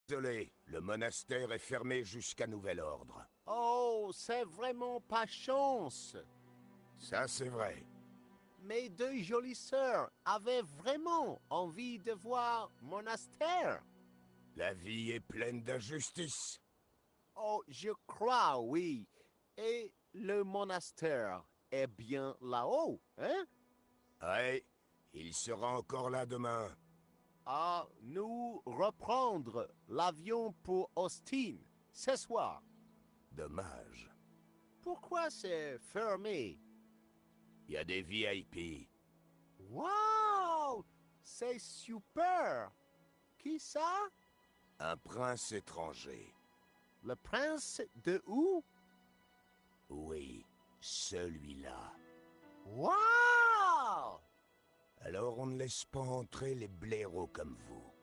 Désolé, le monastère est fermé jusqu'à nouvel ordre. Oh, c'est vraiment pas chance. Ça, c'est vrai. Mes deux jolies sœurs avaient vraiment envie de voir monastère. La vie est pleine d'injustice. Oh, je crois, oui. Et le monastère est bien là-haut, hein? Ouais, il sera encore là demain. À nous reprendre l'avion pour Austin ce soir. Dommage. Pourquoi c'est fermé? Il y a des VIP. Wow! C'est super! Qui ça? Un prince étranger. Le prince de où? Oui, celui-là. Wow! Alors on ne laisse pas entrer les blaireaux comme vous.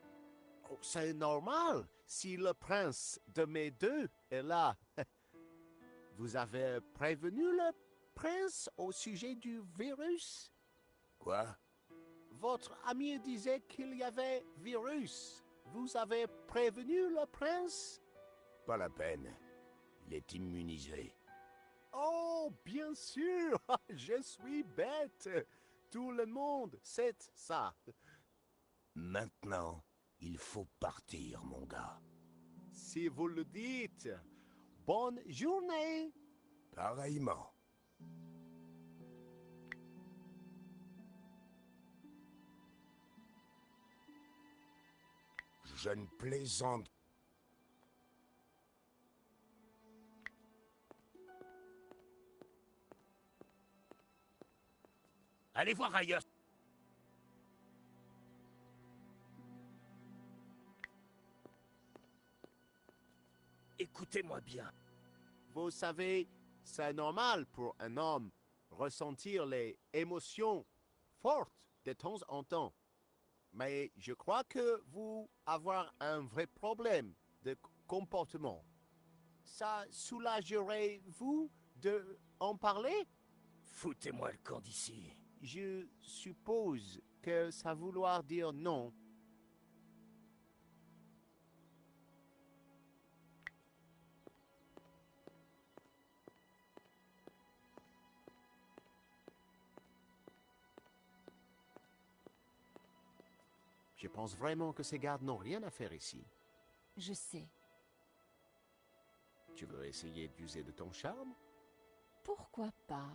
Oh, c'est normal si le prince de mes deux est là. Vous avez prévenu le prince au sujet du virus? Quoi? Votre ami disait qu'il y avait virus. Vous avez prévenu le prince? Pas la peine. Il est immunisé. Oh, bien sûr, je suis bête. Tout le monde sait ça. Maintenant, il faut partir, mon gars. Si vous le dites, bonne journée. Pareillement. Je ne plaisante. Allez voir ailleurs. Écoutez-moi bien. Vous savez, c'est normal pour un homme ressentir les émotions fortes de temps en temps. Mais je crois que vous avez un vrai problème de comportement. Ça soulagerait-vous de en parler? Foutez-moi le camp d'ici. Je suppose que ça vouloir dire non. Je pense vraiment que ces gardes n'ont rien à faire ici. Je sais. Tu veux essayer d'user de ton charme? Pourquoi pas?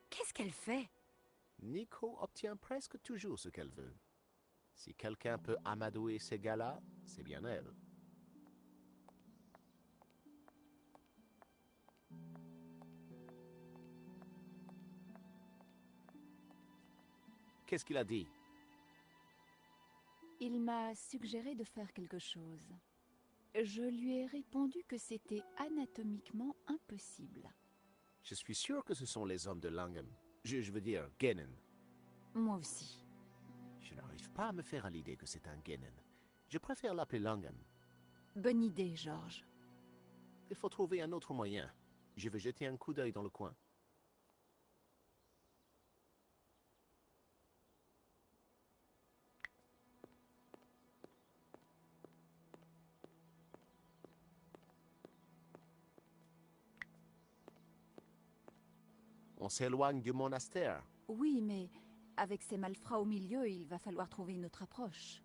Qu'est-ce qu'elle fait? Nico obtient presque toujours ce qu'elle veut. Si quelqu'un peut amadouer ces gars-là, c'est bien elle. Qu'est-ce qu'il a dit? Il m'a suggéré de faire quelque chose. Je lui ai répondu que c'était anatomiquement impossible. Je suis sûr que ce sont les hommes de Langham. Je veux dire, Gennen. Moi aussi. Je n'arrive pas à me faire à l'idée que c'est un Gennen. Je préfère l'appeler Langham. Bonne idée, George. Il faut trouver un autre moyen. Je vais jeter un coup d'œil dans le coin. On s'éloigne du monastère. Oui, mais avec ces malfrats au milieu, il va falloir trouver une autre approche.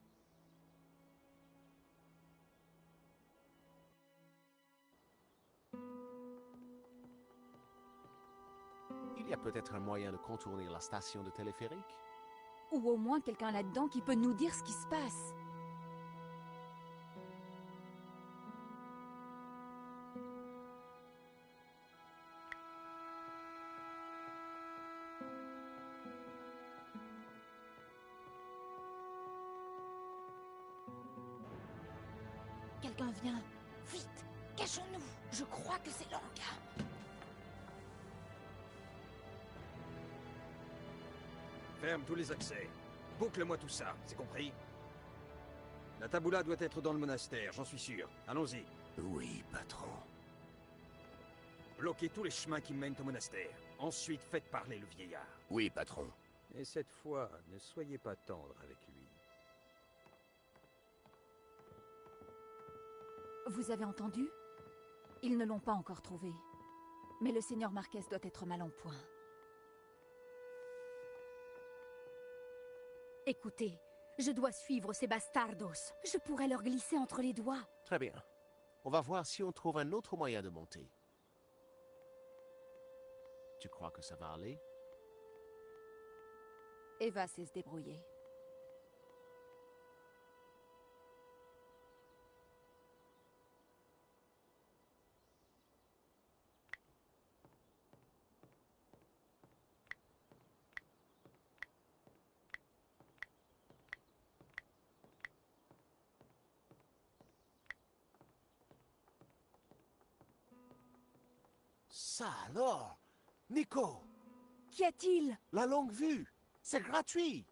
Il y a peut-être un moyen de contourner la station de téléphérique. Ou au moins quelqu'un là-dedans qui peut nous dire ce qui se passe. Quelqu'un vient. Vite, cachons-nous. Je crois que c'est Langham. Ferme tous les accès. Boucle-moi tout ça, c'est compris? La taboula doit être dans le monastère, j'en suis sûr. Allons-y. Oui, patron. Bloquez tous les chemins qui mènent au monastère. Ensuite, faites parler le vieillard. Oui, patron. Et cette fois, ne soyez pas tendre avec lui. Vous avez entendu? Ils ne l'ont pas encore trouvé. Mais le seigneur Marquez doit être mal en point. Écoutez, je dois suivre ces bastardos. Je pourrais leur glisser entre les doigts. Très bien. On va voir si on trouve un autre moyen de monter. Tu crois que ça va aller? Eva sait se débrouiller. Ça alors! Nico! Qu'y a-t-il? La longue vue! C'est gratuit!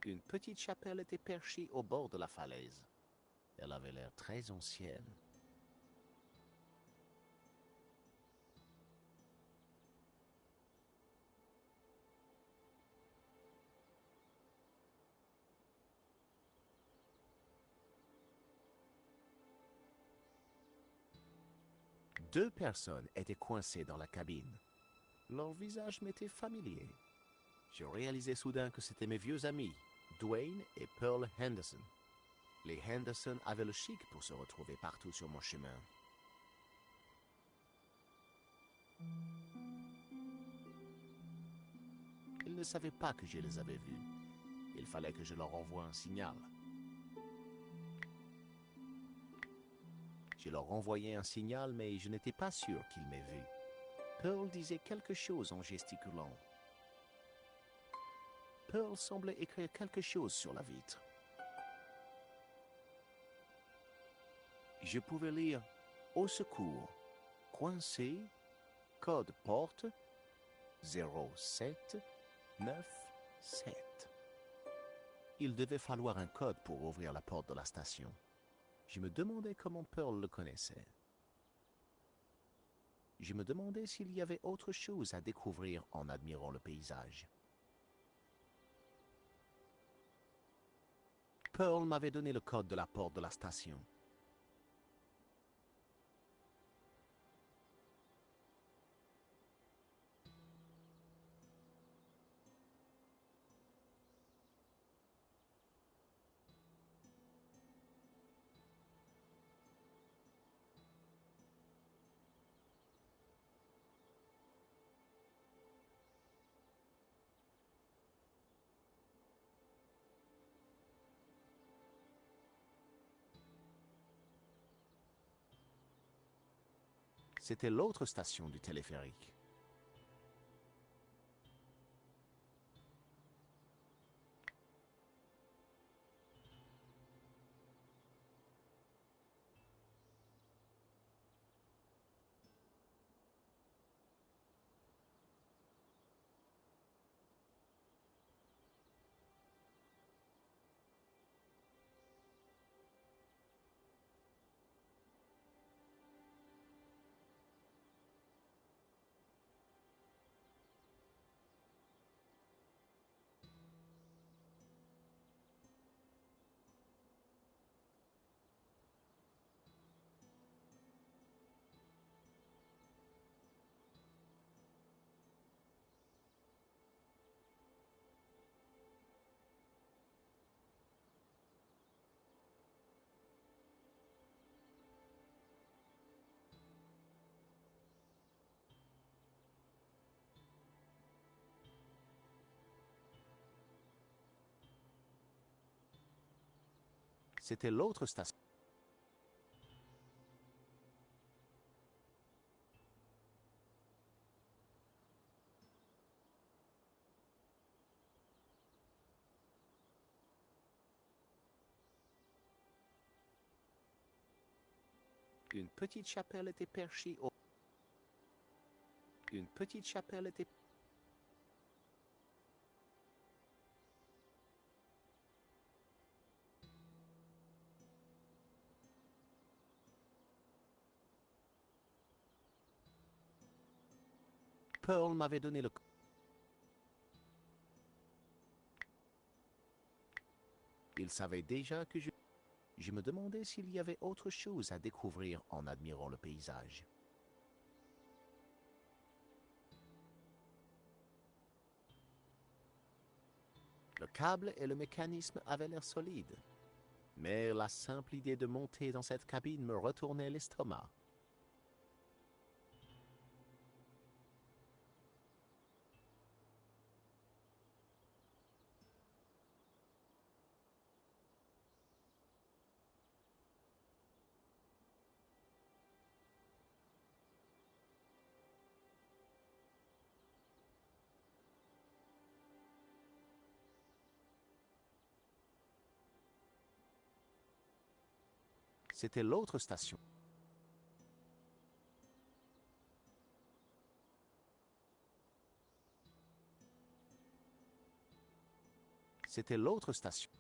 Une petite chapelle était perchée au bord de la falaise. Elle avait l'air très ancienne. Deux personnes étaient coincées dans la cabine. Leur visage m'était familier. Je réalisais soudain que c'étaient mes vieux amis, Dwayne et Pearl Henderson. Les Henderson avaient le chic pour se retrouver partout sur mon chemin. Ils ne savaient pas que je les avais vus. Il fallait que je leur envoie un signal. Je leur envoyais un signal, mais je n'étais pas sûr qu'ils m'aient vu. Pearl disait quelque chose en gesticulant. Pearl semblait écrire quelque chose sur la vitre. Je pouvais lire « Au secours, coincé, code porte 0797 ». Il devait falloir un code pour ouvrir la porte de la station. Je me demandais comment Pearl le connaissait. Je me demandais s'il y avait autre chose à découvrir en admirant le paysage. Pearl m'avait donné le code de la porte de la station. C'était l'autre station du téléphérique. C'était l'autre station. Une petite chapelle était perchée au... Une petite chapelle était... Pearl m'avait donné le... Il savait déjà que je... Je me demandais s'il y avait autre chose à découvrir en admirant le paysage. Le câble et le mécanisme avaient l'air solides, mais la simple idée de monter dans cette cabine me retournait l'estomac. C'était l'autre station. C'était l'autre station.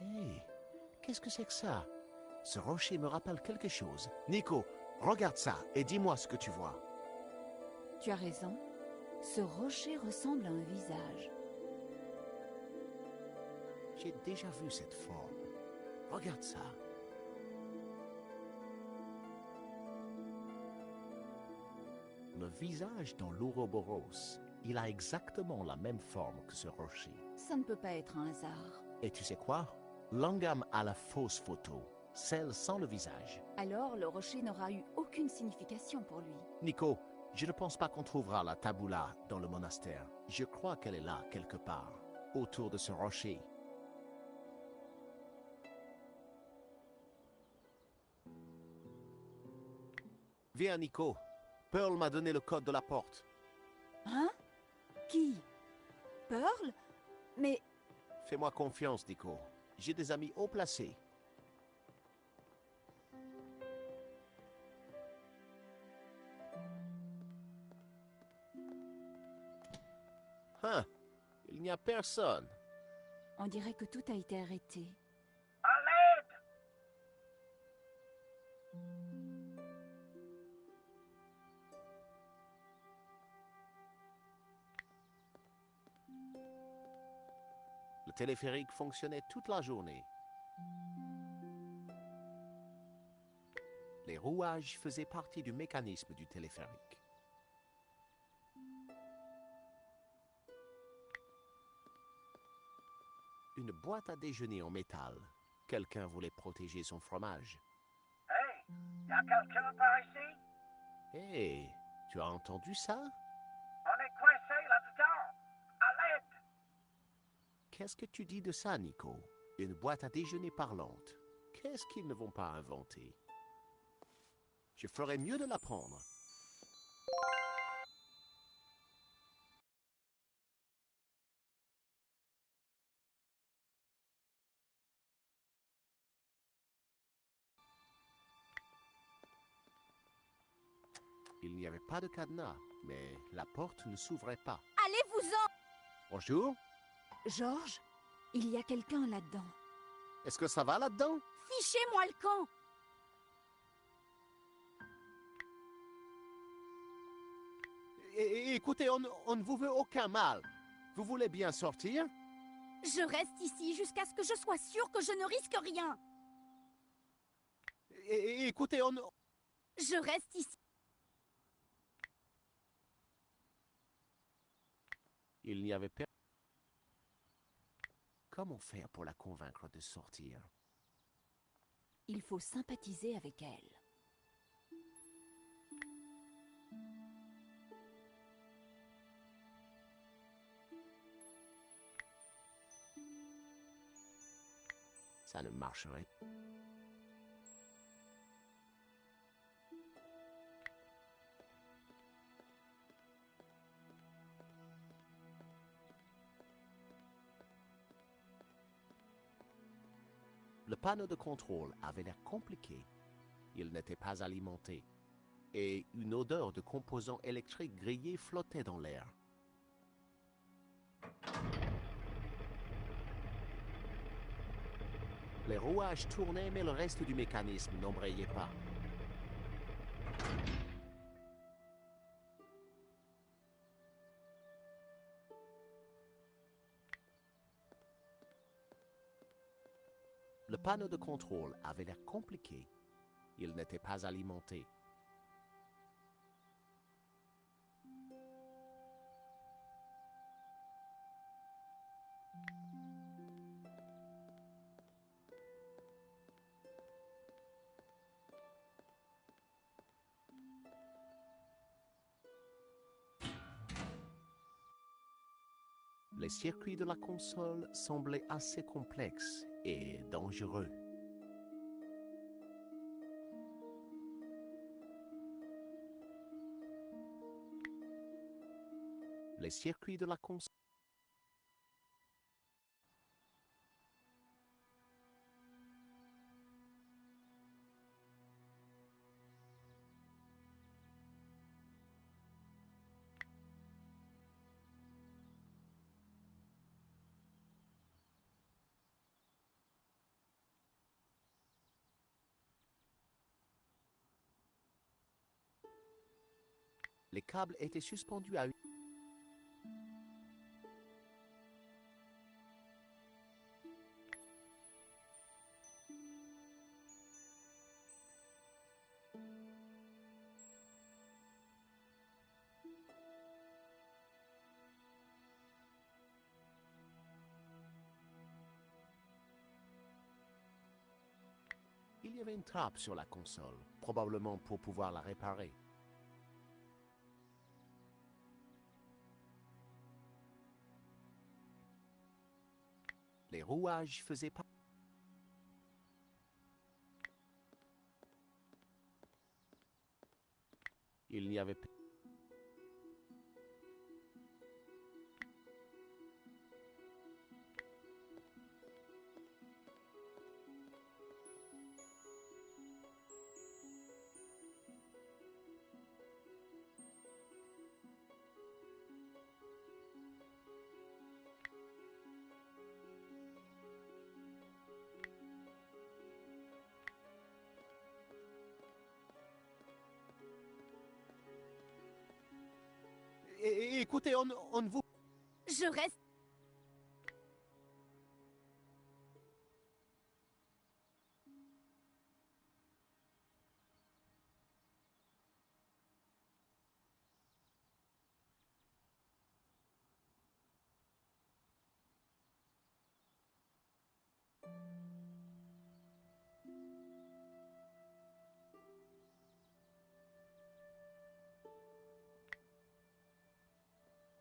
Hé, qu'est-ce que c'est que ça? Ce rocher me rappelle quelque chose. Nico, regarde ça et dis-moi ce que tu vois. Tu as raison. Ce rocher ressemble à un visage. J'ai déjà vu cette forme. Regarde ça. Le visage dans l'Ouroboros, il a exactement la même forme que ce rocher. Ça ne peut pas être un hasard. Et tu sais quoi? Langam a la fausse photo, celle sans le visage. Alors, le rocher n'aura eu aucune signification pour lui. Nico, je ne pense pas qu'on trouvera la taboula dans le monastère. Je crois qu'elle est là, quelque part, autour de ce rocher. Viens, Nico. Pearl m'a donné le code de la porte. Hein? Qui? Pearl? Mais Fais-moi confiance, Nico. J'ai des amis haut placés. Hein? Il n'y a personne. on dirait que tout a été arrêté. Le téléphérique fonctionnait toute la journée. Les rouages faisaient partie du mécanisme du téléphérique. Une boîte à déjeuner en métal. Quelqu'un voulait protéger son fromage. Hey, y a quelqu'un par ici? Hé, tu as entendu ça? On est coincé là-dedans. À l'aide! Qu'est-ce que tu dis de ça, Nico? Une boîte à déjeuner parlante. Qu'est-ce qu'ils ne vont pas inventer? Je ferais mieux de la prendre. n'y avait pas de cadenas, mais la porte ne s'ouvrait pas. Allez-vous-en! Bonjour, Georges, il y a quelqu'un là-dedans. est-ce que ça va là-dedans? Fichez-moi le camp! Écoutez, on ne vous veut aucun mal. Vous voulez bien sortir? Je reste ici jusqu'à ce que je sois sûre que je ne risque rien. Écoutez, Je reste ici. Il n'y avait pas... Comment faire pour la convaincre de sortir? Il faut sympathiser avec elle. Ça ne marcherait. Le panneau de contrôle avait l'air compliqué. Il n'était pas alimenté. Et une odeur de composants électriques grillés flottait dans l'air. Les rouages tournaient, mais le reste du mécanisme n'embrayait pas. Le panneau de contrôle avait l'air compliqué. Il n'était pas alimenté. Les circuits de la console semblaient assez complexes et dangereux. Les circuits de la console... Les câbles étaient suspendus à une... Il y avait une trappe sur la console, probablement pour pouvoir la réparer. Les rouages faisaient pas... Il n'y avait pas... Écoutez, on ne vous... Je reste.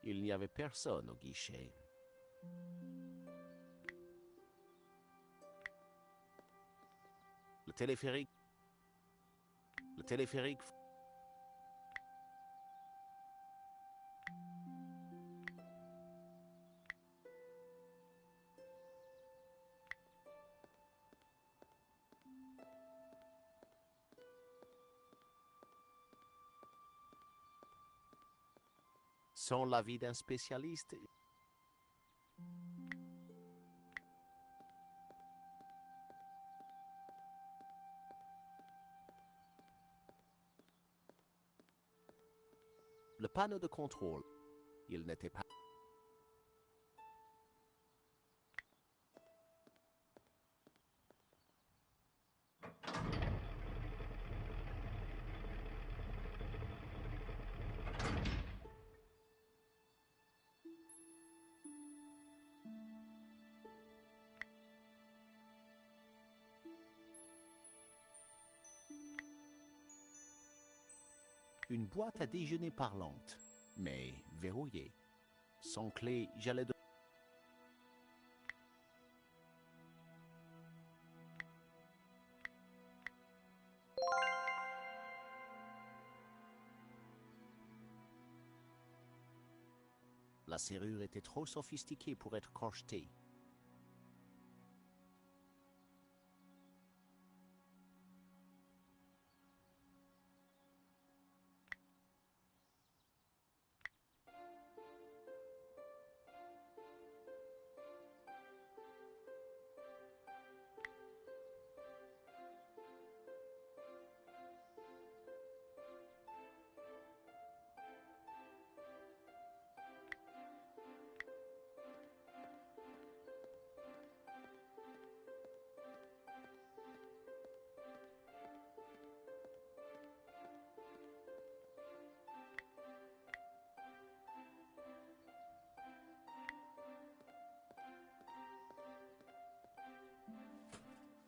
Il n'y avait personne au guichet. Le téléphérique... Le téléphérique... Sans l'avis d'un spécialiste, le panneau de contrôle, il n'était pas... Une boîte à déjeuner parlante, mais verrouillée. Sans clé, j'allais de... La serrure était trop sophistiquée pour être crochetée.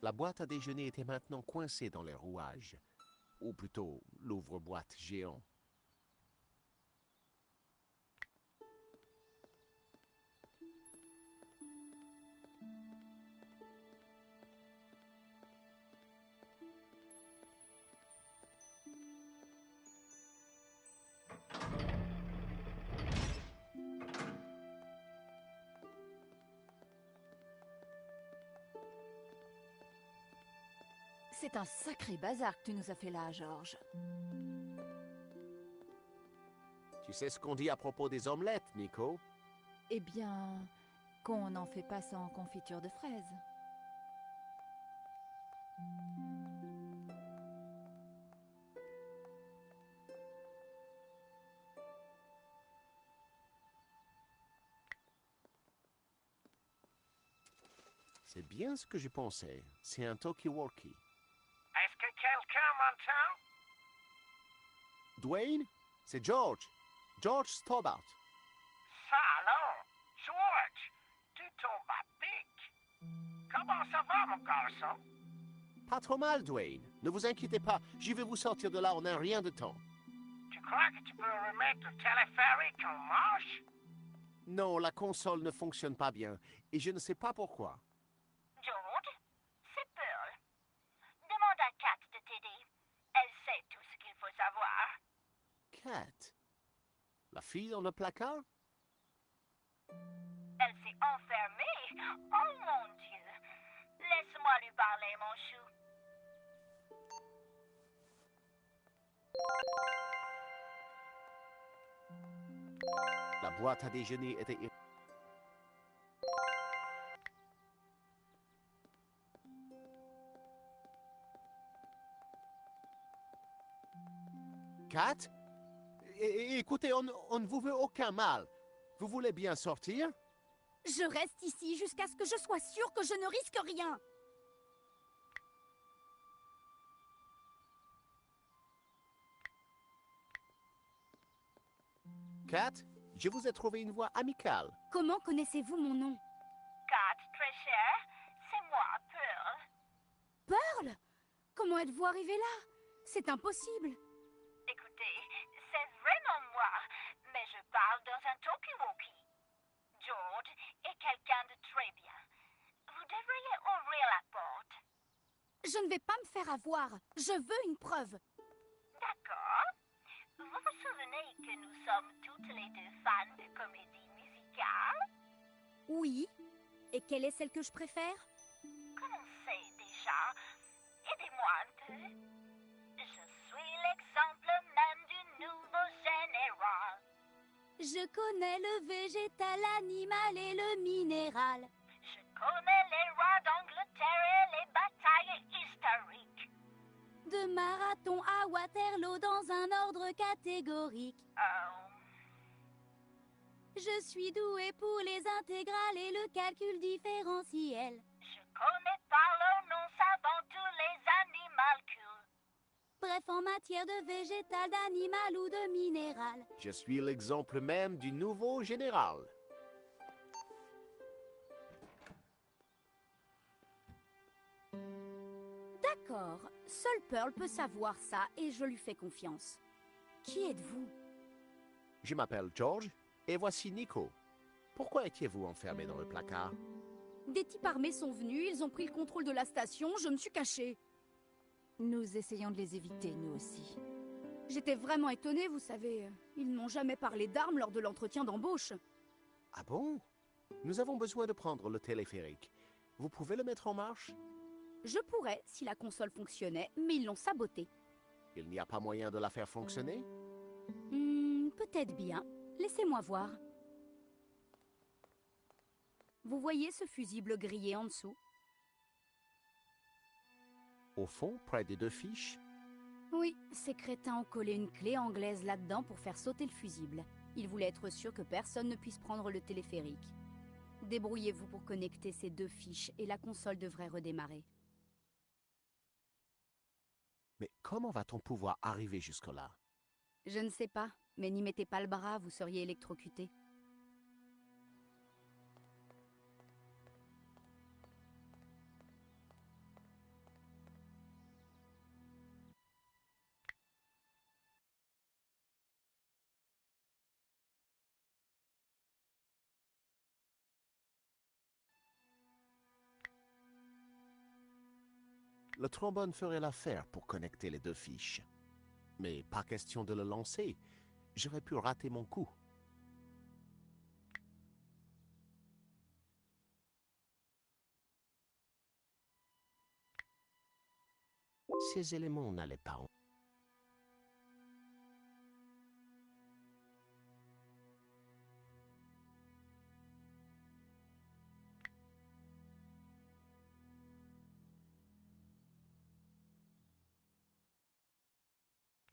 La boîte à déjeuner était maintenant coincée dans les rouages, ou plutôt l'ouvre-boîte géant. C'est un sacré bazar que tu nous as fait là, George. Tu sais ce qu'on dit à propos des omelettes, Nico? Eh bien, qu'on n'en fait pas sans confiture de fraises. C'est bien ce que je pensais. C'est un talkie-walkie. Est-ce que quelqu'un m'entend? Dwayne, c'est George. George Stobart. Salon! George! Tu tombes à pic! Comment ça va, mon garçon? Pas trop mal, Dwayne. Ne vous inquiétez pas, je vais vous sortir de là en un rien de temps. Tu crois que tu peux remettre le téléphérique en marche? Non, la console ne fonctionne pas bien, et je ne sais pas pourquoi. George, c'est Pearl. Demande à Kat de t'aider. Elle sait tout ce qu'il faut savoir. Kat? La fille dans le placard? Elle s'est enfermée. Oh mon Dieu. Laisse-moi lui parler, mon chou. La boîte à déjeuner était... Kat? Écoutez, on ne vous veut aucun mal. Vous voulez bien sortir? Je reste ici jusqu'à ce que je sois sûre que je ne risque rien. Kat, je vous ai trouvé une voix amicale. Comment connaissez-vous mon nom? Kat, très chère, c'est moi, Pearl. Pearl? Comment êtes-vous arrivée là? C'est impossible. Écoutez, c'est vraiment moi, mais je parle dans un talkie-walkie. George est quelqu'un de très bien. Vous devriez ouvrir la porte. Je ne vais pas me faire avoir. Je veux une preuve. D'accord. Vous vous souvenez que nous sommes toutes les deux fans de comédie musicale? Oui. Et quelle est celle que je préfère? Commencez déjà. Aidez-moi un peu. Je suis l'exemple même du nouveau général. Je connais le végétal, l'animal et le minéral. Je connais les rois d'Angleterre et les batailles historiques. De Marathon à Waterloo dans un ordre catégorique. Je suis doué pour les intégrales et le calcul différentiel. Je connais par leur nom savant tous les animalcules. Bref, en matière de végétal, d'animal ou de minéral. Je suis l'exemple même du nouveau général. D'accord, seul Pearl peut savoir ça et je lui fais confiance. Qui êtes-vous? Je m'appelle George et voici Nico. Pourquoi étiez-vous enfermé dans le placard? Des types armés sont venus, ils ont pris le contrôle de la station, je me suis cachée. Nous essayons de les éviter, nous aussi. J'étais vraiment étonnée, vous savez. Ils n'ont jamais parlé d'armes lors de l'entretien d'embauche. Ah bon? Nous avons besoin de prendre le téléphérique. Vous pouvez le mettre en marche? Je pourrais si la console fonctionnait, mais ils l'ont sabotée. Il n'y a pas moyen de la faire fonctionner? Peut-être bien. Laissez-moi voir. Vous voyez ce fusible grillé en dessous? Au fond, près des deux fiches? Oui, ces crétins ont collé une clé anglaise là-dedans pour faire sauter le fusible. Ils voulaient être sûrs que personne ne puisse prendre le téléphérique. Débrouillez-vous pour connecter ces deux fiches et la console devrait redémarrer. Mais comment va-t-on pouvoir arriver jusque-là? Je ne sais pas, mais n'y mettez pas le bras, vous seriez électrocuté. Le trombone ferait l'affaire pour connecter les deux fiches. Mais pas question de le lancer. J'aurais pu rater mon coup. Ces éléments n'allaient pas en...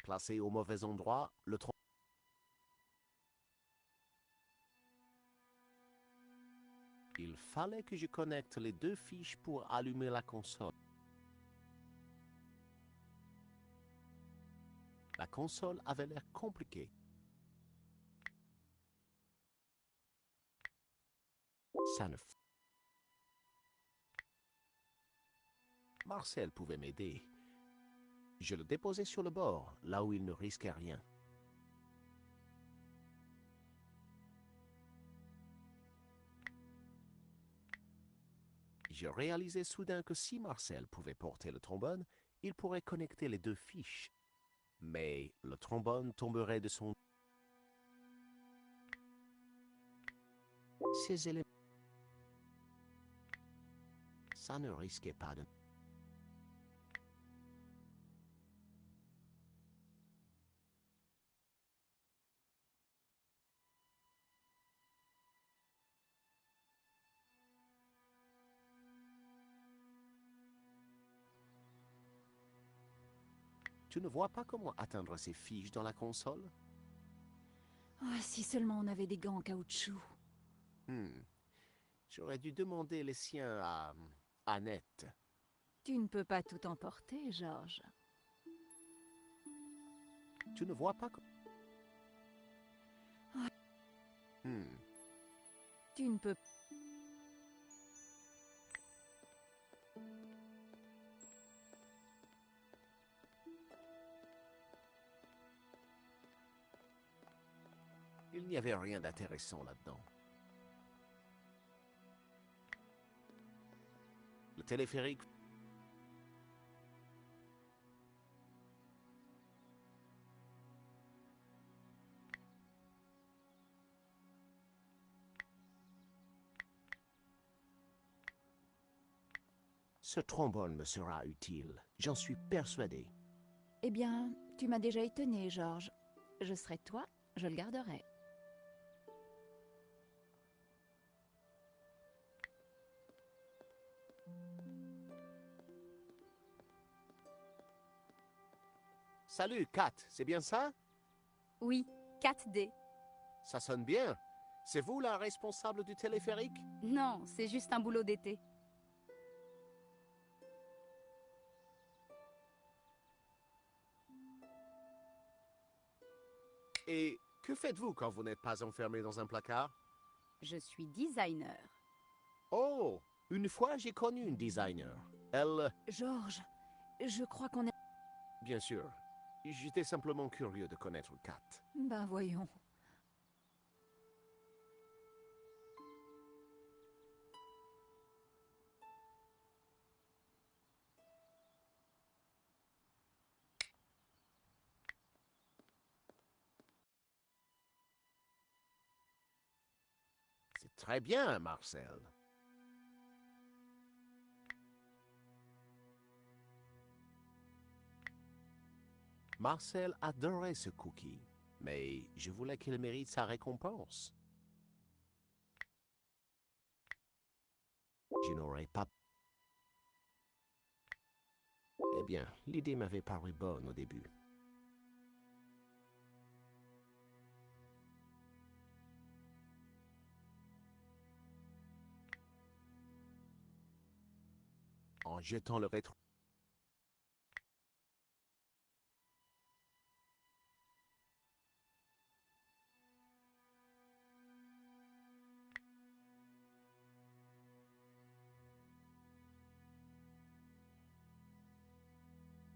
Placé au mauvais endroit, le trombone... Il fallait que je connecte les deux fiches pour allumer la console. La console avait l'air compliquée. Ça ne... Marcel pouvait m'aider. Je le déposais sur le bord, là où il ne risquait rien. Je réalisais soudain que si Marcel pouvait porter le trombone, il pourrait connecter les deux fiches. Mais le trombone tomberait de son... Ces éléments... Ça ne risquait pas de... Tu ne vois pas comment atteindre ces fiches dans la console? Oh, si seulement on avait des gants en caoutchouc. J'aurais dû demander les siens à Annette. Tu ne peux pas tout emporter, Georges. Tu ne vois pas... Tu ne peux... Il n'y avait rien d'intéressant là-dedans. Le téléphérique... Ce trombone me sera utile, j'en suis persuadé. Eh bien, tu m'as déjà étonné, Georges. Je serai toi, je le garderai. Salut, Kat, c'est bien ça? Oui, 4D. Ça sonne bien. C'est vous la responsable du téléphérique? Non, c'est juste un boulot d'été. Et que faites-vous quand vous n'êtes pas enfermé dans un placard? Je suis designer. Oh, une fois j'ai connu une designer. Elle... Georges, je crois qu'on est... Bien sûr. J'étais simplement curieux de connaître Kat. Ben voyons. C'est très bien, Marcel. Marcel adorait ce cookie, mais je voulais qu'il mérite sa récompense. Je n'aurais pas... Eh bien, l'idée m'avait paru bonne au début. En jetant le rétro...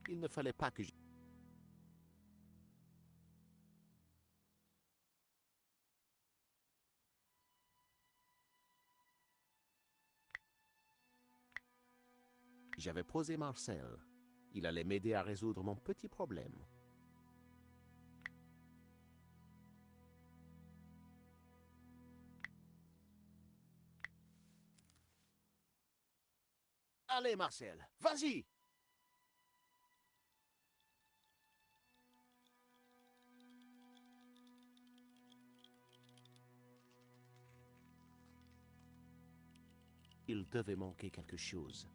Il ne fallait pas que je... J'avais posé Marcel. Il allait m'aider à résoudre mon petit problème. Allez, Marcel, vas-y! Il devait manquer quelque chose.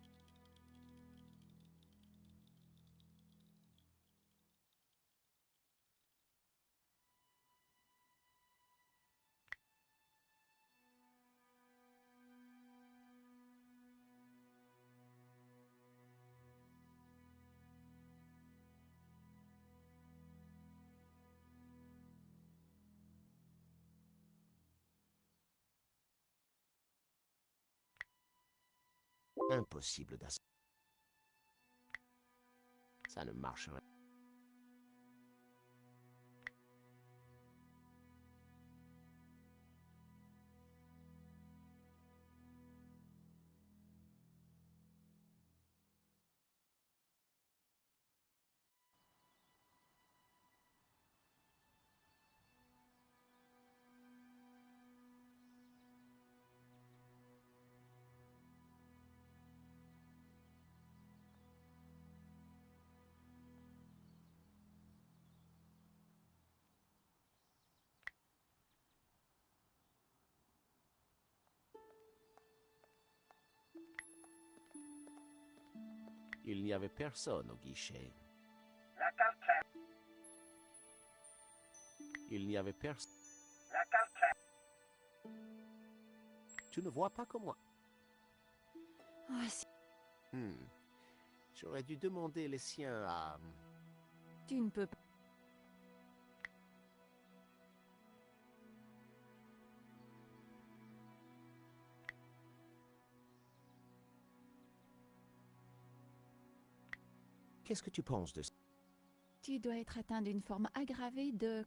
Impossible d'ass... Ça ne marcherait. Il n'y avait personne au guichet. La calcaire. Il n'y avait personne. La calcaire. Tu ne vois pas comme moi. Ah, si J'aurais dû demander les siens à... tu ne peux pas... Qu'est-ce que tu penses de ça? Tu dois être atteint d'une forme aggravée de...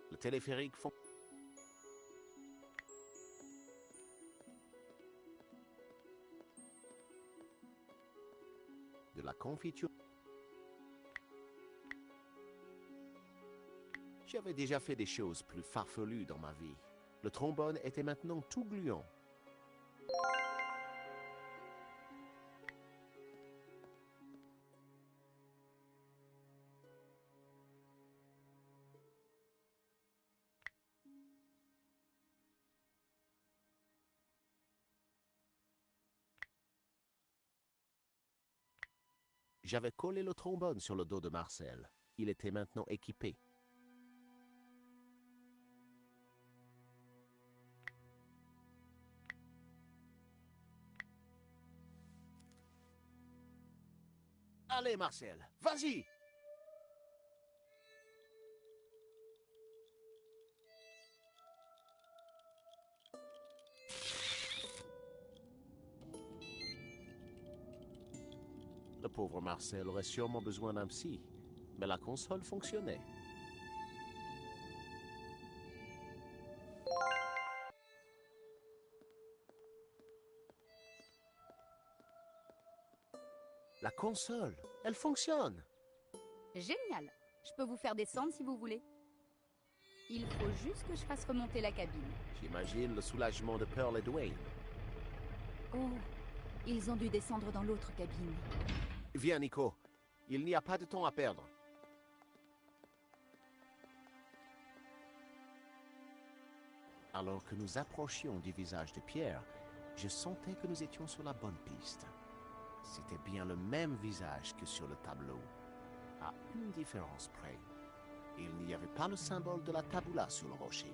Le téléphérique fond... De la confiture. J'avais déjà fait des choses plus farfelues dans ma vie. Le trombone était maintenant tout gluant. J'avais collé le trombone sur le dos de Marcel. Il était maintenant équipé. Allez, Marcel, vas-y! Le pauvre Marcel aurait sûrement besoin d'un psy, mais la console fonctionnait. La console, elle fonctionne! Génial. Je peux vous faire descendre si vous voulez. Il faut juste que je fasse remonter la cabine. J'imagine le soulagement de Pearl et Dwayne. Oh, ils ont dû descendre dans l'autre cabine. Viens, Nico. Il n'y a pas de temps à perdre. Alors que nous approchions du visage de Pierre, je sentais que nous étions sur la bonne piste. C'était bien le même visage que sur le tableau, à une différence près. Il n'y avait pas le symbole de la tabula sur le rocher.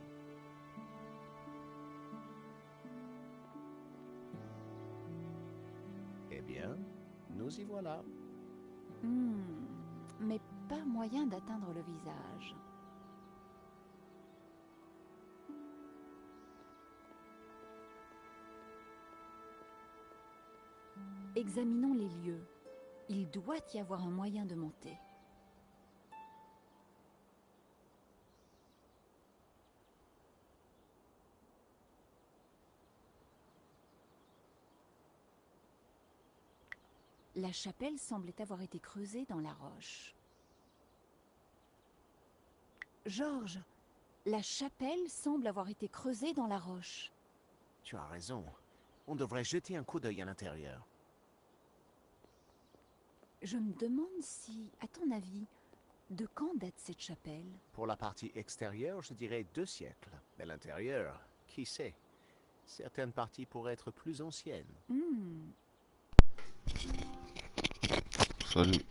Eh bien, nous y voilà. Mais pas moyen d'atteindre le visage. Examinons les lieux. Il doit y avoir un moyen de monter. La chapelle semblait avoir été creusée dans la roche. Georges, la chapelle semble avoir été creusée dans la roche. Tu as raison. On devrait jeter un coup d'œil à l'intérieur. Je me demande si, à ton avis, de quand date cette chapelle? Pour la partie extérieure, je dirais 2 siècles. Mais l'intérieur, qui sait? Certaines parties pourraient être plus anciennes. Salut.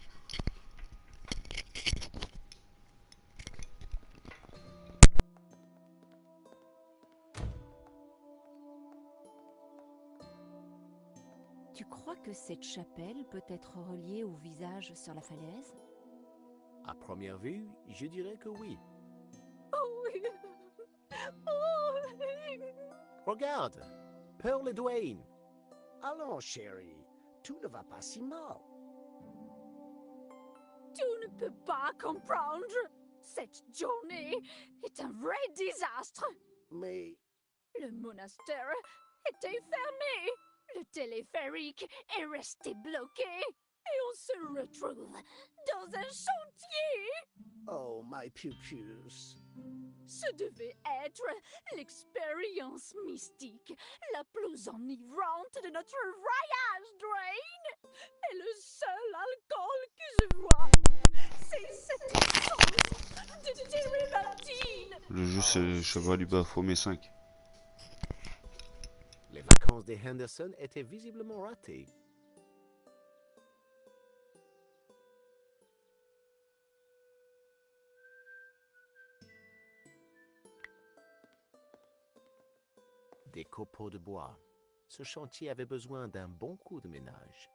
Tu crois que cette chapelle peut être reliée au visage sur la falaise? À première vue, je dirais que oui. Oh oui. Oh oui. Regarde, Pearl et Dwayne. Allons, chérie, tout ne va pas si mal. Tu ne peux pas comprendre. Cette journée est un vrai désastre. Mais Le monastère était fermé. Le téléphérique est resté bloqué. Et on se retrouve dans un chantier. oh, my pupus. Ce devait être l'expérience mystique la plus enivrante de notre voyage, Dwayne. Et le seul alcool que je vois, c'est cette essence de térébenthine. Le jeu c'est Cheval Baphomet 5. Les vacances des Henderson étaient visiblement ratées. Des copeaux de bois. Ce chantier avait besoin d'un bon coup de ménage.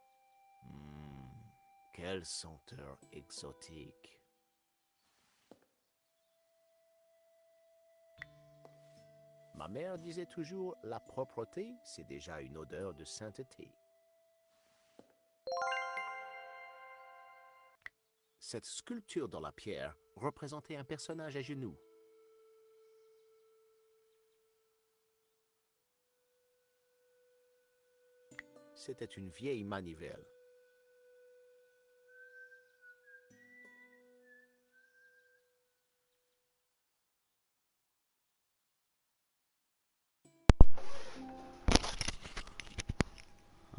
Quelle senteur exotique. Ma mère disait toujours, la propreté, c'est déjà une odeur de sainteté. Cette sculpture dans la pierre représentait un personnage à genoux. C'était une vieille manivelle.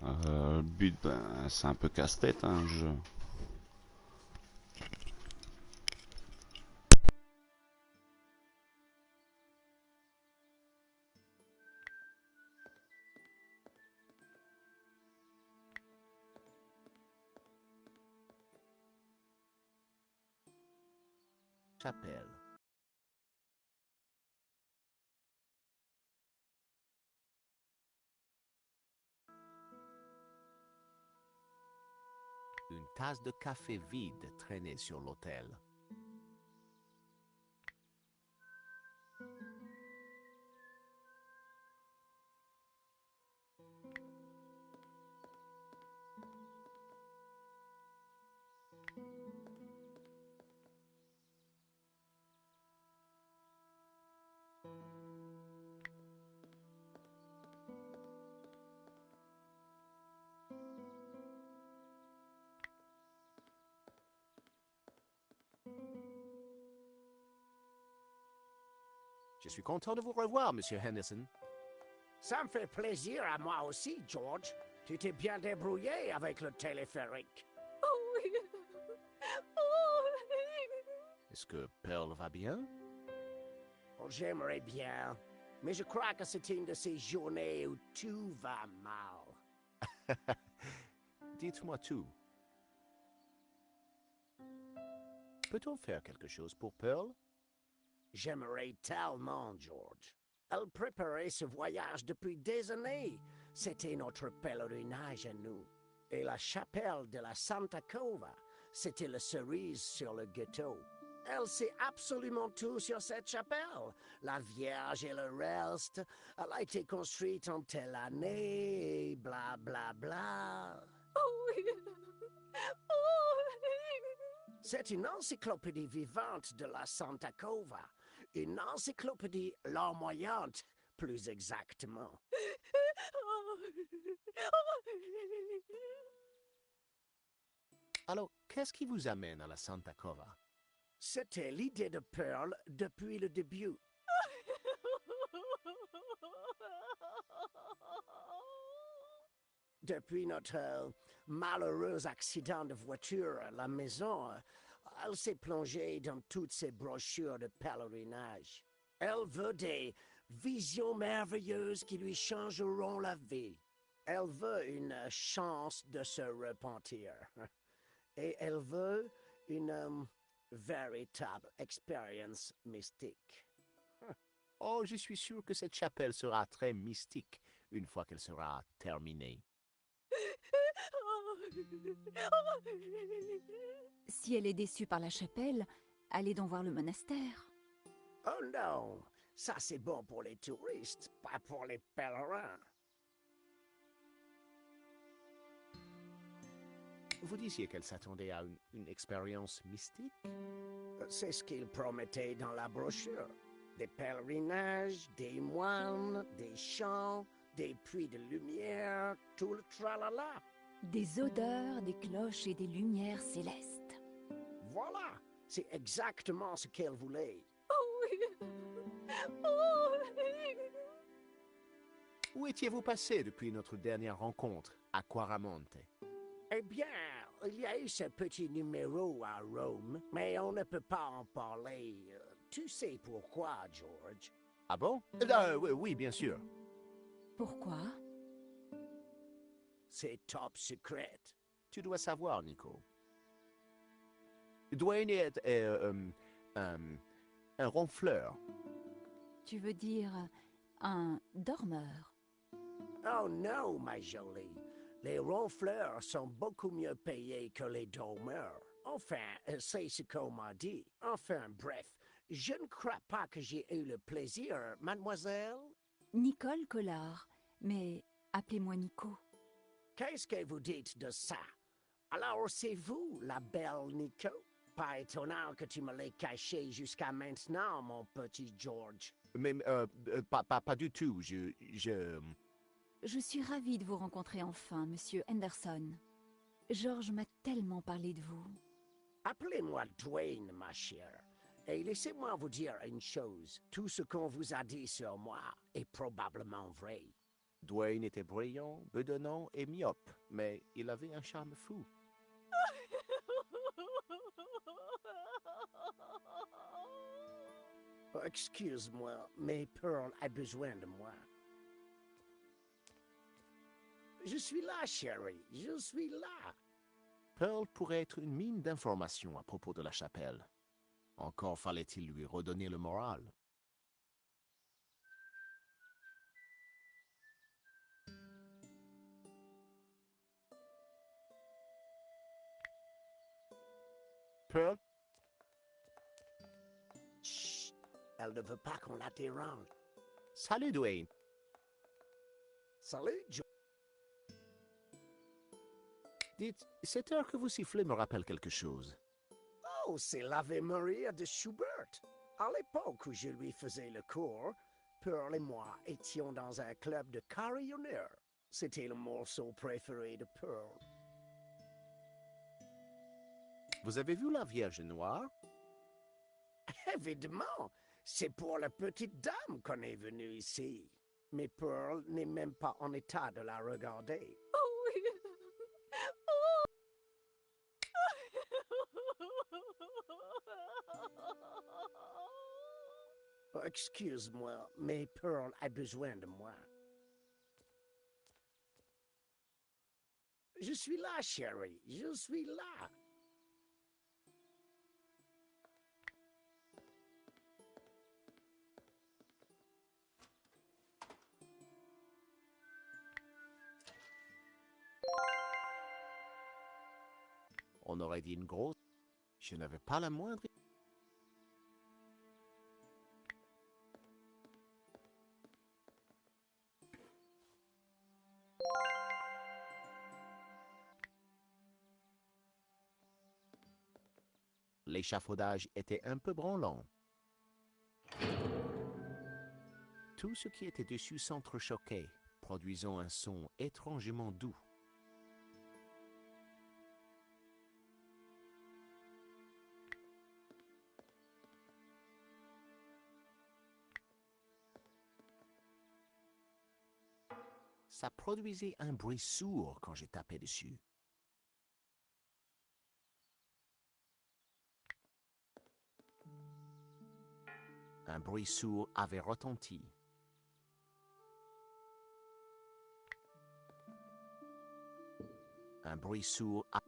Le but, c'est un peu casse-tête, hein, un jeu. chapelle. Une tasse de café vide traînait sur l'autel. Je suis content de vous revoir, Monsieur Henderson. Ça me fait plaisir à moi aussi, George. Tu t'es bien débrouillé avec le téléphérique. Oh oui. Oh oui. Est-ce que Pearl va bien? Oh, j'aimerais bien, mais je crois que c'est une de ces journées où tout va mal. Dites-moi tout. Peut-on faire quelque chose pour Pearl? J'aimerais tellement, George. Elle préparait ce voyage depuis des années. C'était notre pèlerinage à nous. Et la chapelle de la Santa Cova, c'était la cerise sur le gâteau. Elle sait absolument tout sur cette chapelle. La Vierge et le reste. Elle a été construite en telle année, et bla bla bla. Oh oui. Oh oui. C'est une encyclopédie vivante de la Santa Cova. Une encyclopédie larmoyante, plus exactement. Alors, qu'est-ce qui vous amène à la Santa Cova? C'était l'idée de Pearl depuis le début. Depuis notre malheureux accident de voiture à la maison, elle s'est plongée dans toutes ces brochures de pèlerinage. Elle veut des visions merveilleuses qui lui changeront la vie. Elle veut une chance de se repentir. Et elle veut une véritable expérience mystique. Oh, je suis sûr que cette chapelle sera très mystique une fois qu'elle sera terminée. Si elle est déçue par la chapelle, allez donc voir le monastère. Oh non, ça c'est bon pour les touristes, pas pour les pèlerins. Vous disiez qu'elle s'attendait à une expérience mystique? C'est ce qu'il promettait dans la brochure. Des pèlerinages, des moines, des chants, des puits de lumière, tout le tralala. Des odeurs, des cloches et des lumières célestes. Voilà, c'est exactement ce qu'elle voulait. Oh oui. Oh oui. Où étiez-vous passé depuis notre dernière rencontre à Quaramonte? Eh bien, il y a eu ce petit numéro à Rome, mais on ne peut pas en parler. Tu sais pourquoi, George? Ah bon? Oui, oui, bien sûr. Pourquoi? C'est top secret. Tu dois savoir, Nico. Dwayne est un ronfleur. Tu veux dire un dormeur? Oh non, ma jolie. Les ronfleurs sont beaucoup mieux payés que les dormeurs. Enfin, c'est ce qu'on m'a dit. Enfin, bref, je ne crois pas que j'ai eu le plaisir, mademoiselle. Nicole Collard, mais appelez-moi Nico. Qu'est-ce que vous dites de ça? Alors c'est vous, la belle Nico? Pas étonnant que tu me l'aies caché jusqu'à maintenant, mon petit George. Mais pas du tout. Je suis ravie de vous rencontrer enfin, monsieur Henderson. George m'a tellement parlé de vous. Appelez-moi Dwayne, ma chère. Et laissez-moi vous dire une chose. Tout ce qu'on vous a dit sur moi est probablement vrai. Dwayne était brillant, bedonnant et myope, mais il avait un charme fou. Oh, excuse-moi, mais Pearl a besoin de moi. Je suis là, chérie, je suis là. Pearl pourrait être une mine d'informations à propos de la chapelle. Encore fallait-il lui redonner le moral. Pearl, Chut, elle ne veut pas qu'on la dérange. salut Dwayne. Salut, Joe. Dites, cette heure que vous sifflez me rappelle quelque chose. Oh, c'est l'Ave Maria de Schubert. À l'époque où je lui faisais le cours, Pearl et moi étions dans un club de carillonneurs. C'était le morceau préféré de Pearl. Vous avez vu la Vierge Noire? Évidemment, c'est pour la petite dame qu'on est venu ici. Mais Pearl n'est même pas en état de la regarder. Oh oui. Oh. Oh, excuse-moi, mais Pearl a besoin de moi. Je suis là, chérie, je suis là. On aurait dit une grosse. Je n'avais pas la moindre. L'échafaudage était un peu branlant. Tout ce qui était dessus s'entrechoquait, produisant un son étrangement doux. Ça produisait un bruit sourd quand j'ai tapé dessus. Un bruit sourd avait retenti. Un bruit sourd a...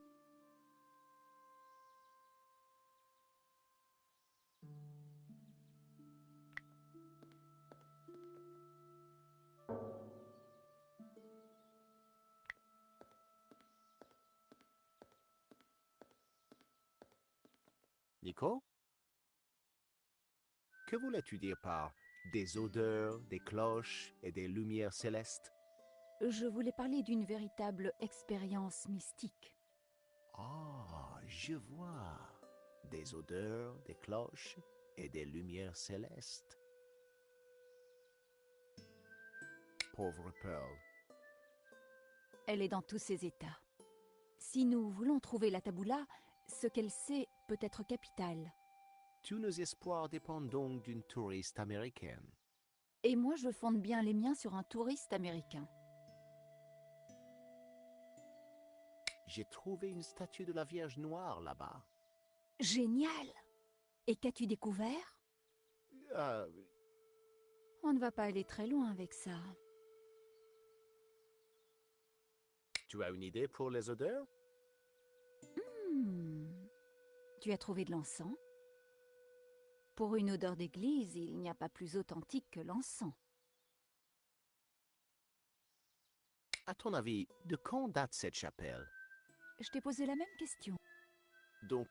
Nico? Que voulais-tu dire par des odeurs, des cloches et des lumières célestes? Je voulais parler d'une véritable expérience mystique. Ah, je vois. Des odeurs, des cloches et des lumières célestes. Pauvre Pearl. Elle est dans tous ses états. Si nous voulons trouver la taboula, ce qu'elle sait peut être capital. Tous nos espoirs dépendent donc d'une touriste américaine. Et moi, je fonde bien les miens sur un touriste américain. J'ai trouvé une statue de la Vierge Noire là-bas. Génial! Et qu'as-tu découvert? On ne va pas aller très loin avec ça. Tu as une idée pour les odeurs? Tu as trouvé de l'encens? Pour une odeur d'église, il n'y a pas plus authentique que l'encens. À ton avis, de quand date cette chapelle? Je t'ai posé la même question. Donc,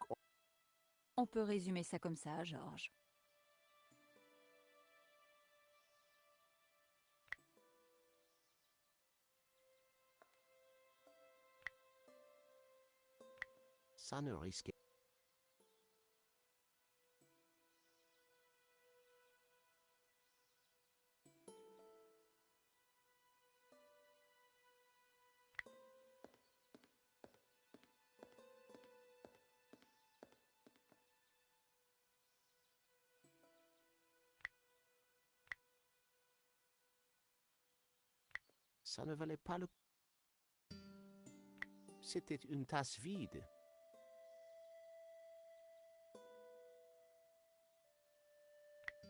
On peut résumer ça comme ça, Georges. ça ne risquait. Ça ne valait pas le... C'était une tasse vide.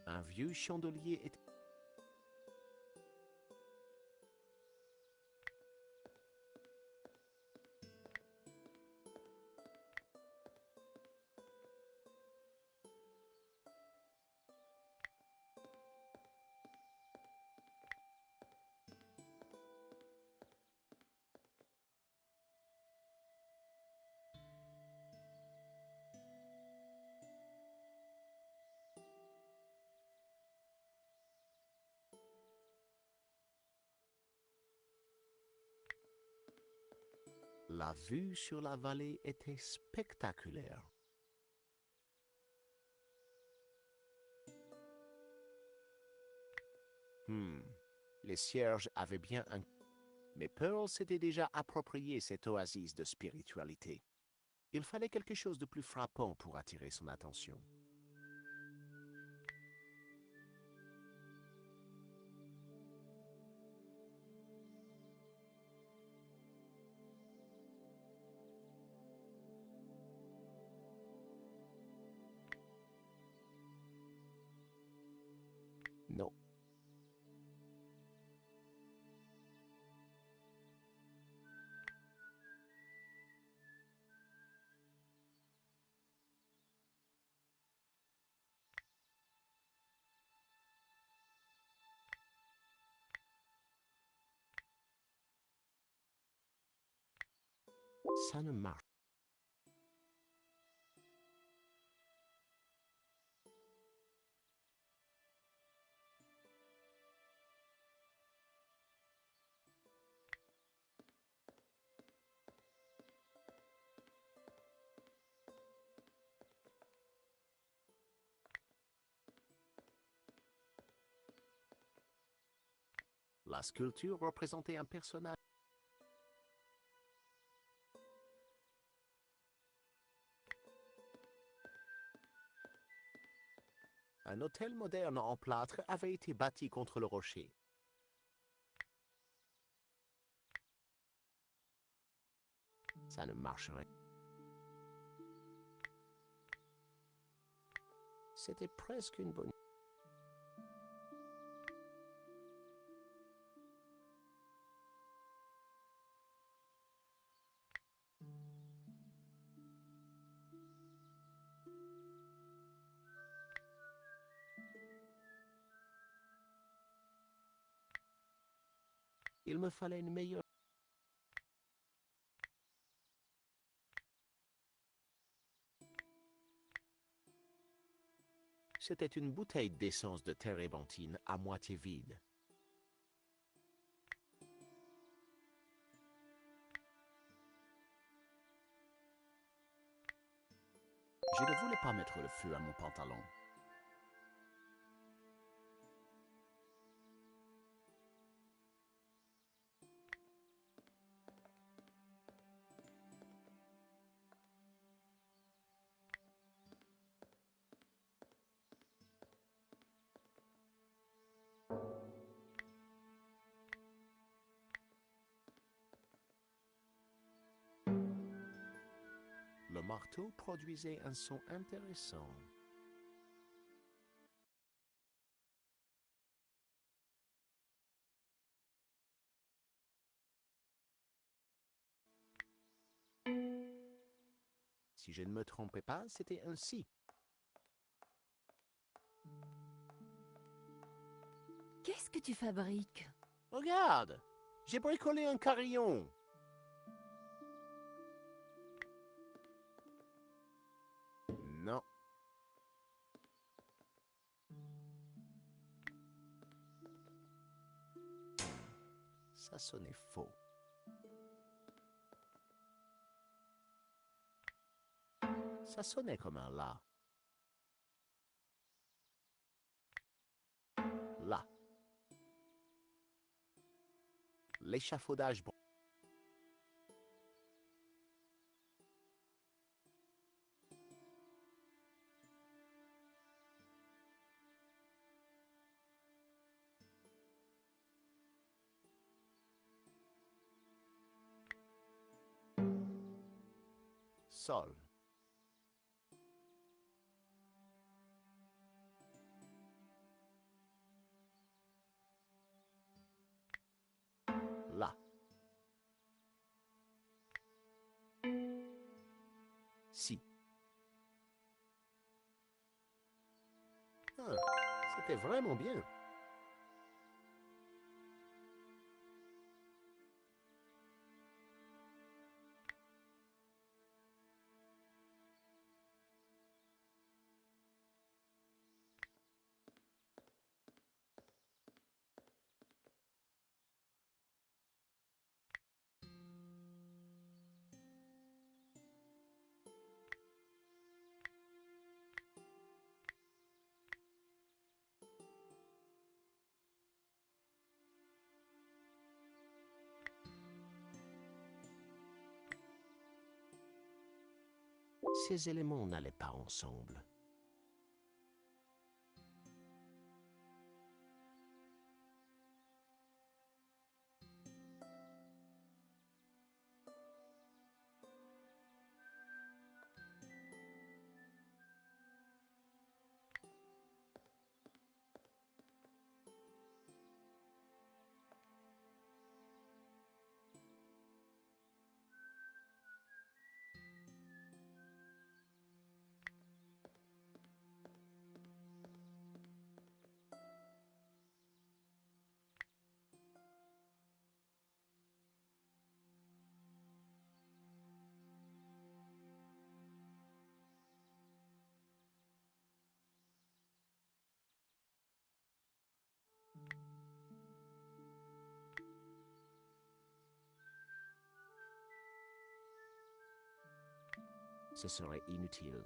Un vieux chandelier était... La vue sur la vallée était spectaculaire. Les cierges avaient bien un... Mais Pearl s'était déjà approprié cette oasis de spiritualité. Il fallait quelque chose de plus frappant pour attirer son attention. Non. Ça ne marche. La sculpture représentait un personnage. Un hôtel moderne en plâtre avait été bâti contre le rocher. Ça ne marcherait. C'était presque une bonne... Il me fallait une meilleure... C'était une bouteille d'essence de térébenthine à moitié vide. Je ne voulais pas mettre le feu à mon pantalon. Le marteau produisait un son intéressant. Si je ne me trompais pas, c'était ainsi. Qu'est-ce que tu fabriques? Regarde, j'ai bricolé un carillon. Non. Ça sonnait faux. Ça sonnait comme un la. Là. L'échafaudage. Sol. Là. Si. Ah, c'était vraiment bien. Ces éléments n'allaient pas ensemble. Ce serait inutile.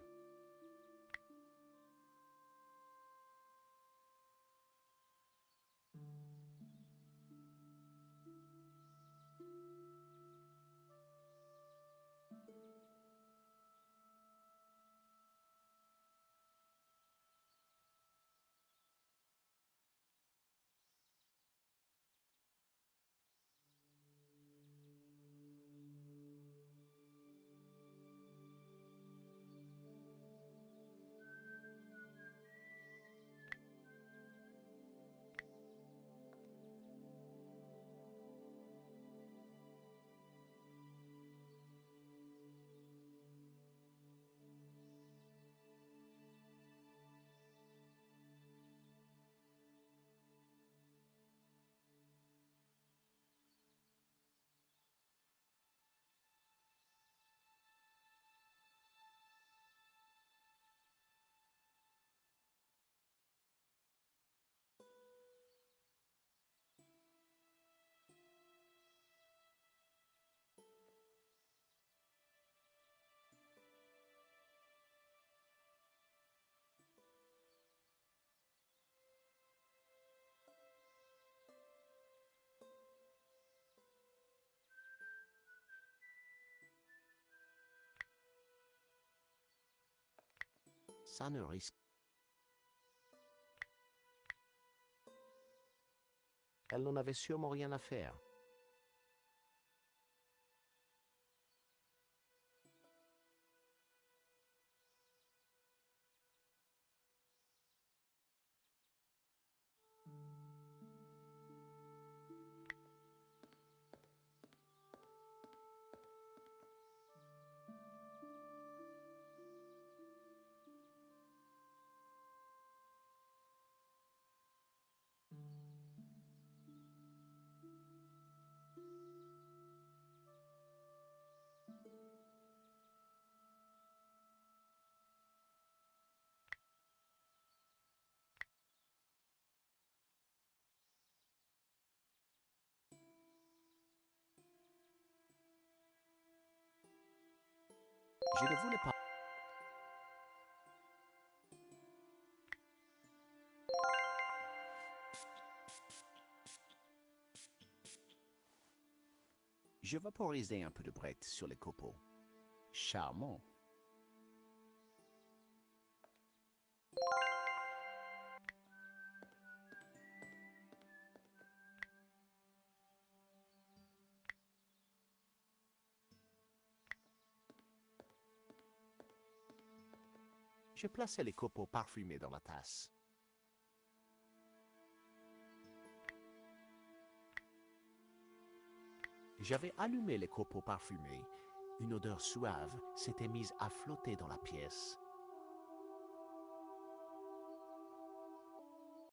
Ça ne risque. Elle n'en avait sûrement rien à faire. Je ne voulais pas. Je vaporisais un peu de brette sur les copeaux. Charmant. Je plaçais les copeaux parfumés dans la tasse. J'avais allumé les copeaux parfumés. Une odeur suave s'était mise à flotter dans la pièce.